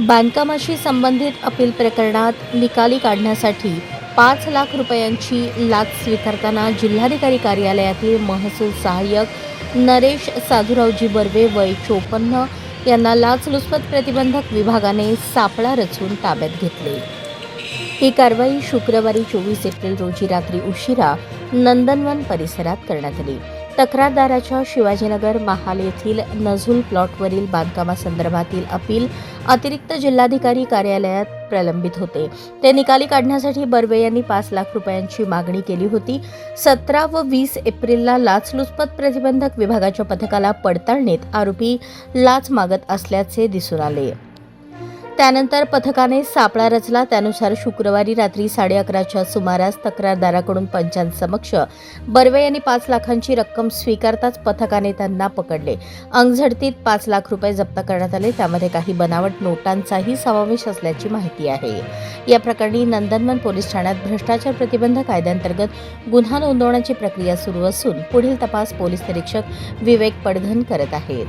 बांधकामाशी संबंधित अपील प्रकरणात निकाली काढण्यासाठी 5 लाख रुपयांची लाच स्वीकारताना जिल्हाधिकारी कार्यालयातील महसूल सहाय्यक नरेश साधुरावजी बर्वे वय 54 यांना लाचलुचपत प्रतिबंधक विभागाने सापळा रचून ताब्यात घेतले। ही कारवाई शुक्रवारी 24 एप्रिल रोजी रात्री उशिरा नंदनवन परिसरात करण्यात आली। तक्रारदाराच्या शिवाजीनगर महाल येथील नझुल प्लॉटवरील बांधकामासंदर्भातील अपील अतिरिक्त जिल्हाधिकारी कार्यालयात प्रलंबित होते। ते निकाली काढण्यासाठी बर्वे यांनी 5 लाख रुपयांची मागणी केली होती। 17 व 20 एप्रिलला लाचलुचपत प्रतिबंधक विभागाच्या पथकाला पडताळणीत आरोपी लाच मागत असल्याचे दिसून आले। त्यानंतर पथकाने सापळा रचला। त्यानुसार शुक्रवारी रात्री 11:30च्या सुमारास तक्रारदाराकडून पंचांसमक्ष बर्वे यांनी 5 लाखांची रक्कम स्वीकारताच पथकाने त्यांना पकडले। अंगझडतीत 5 लाख रुपये जप्त करण्यात आले। त्यामध्ये काही बनावट नोटांचाही समावेश असल्याची माहिती आहे। या प्रकरणी नंदनवन पोलीस ठाण्यात भ्रष्टाचार प्रतिबंध कायद्याअंतर्गत गुन्हा नोंदवण्याची प्रक्रिया सुरू असून पुढील तपास पोलीस निरीक्षक विवेक पडघन करत आहेत।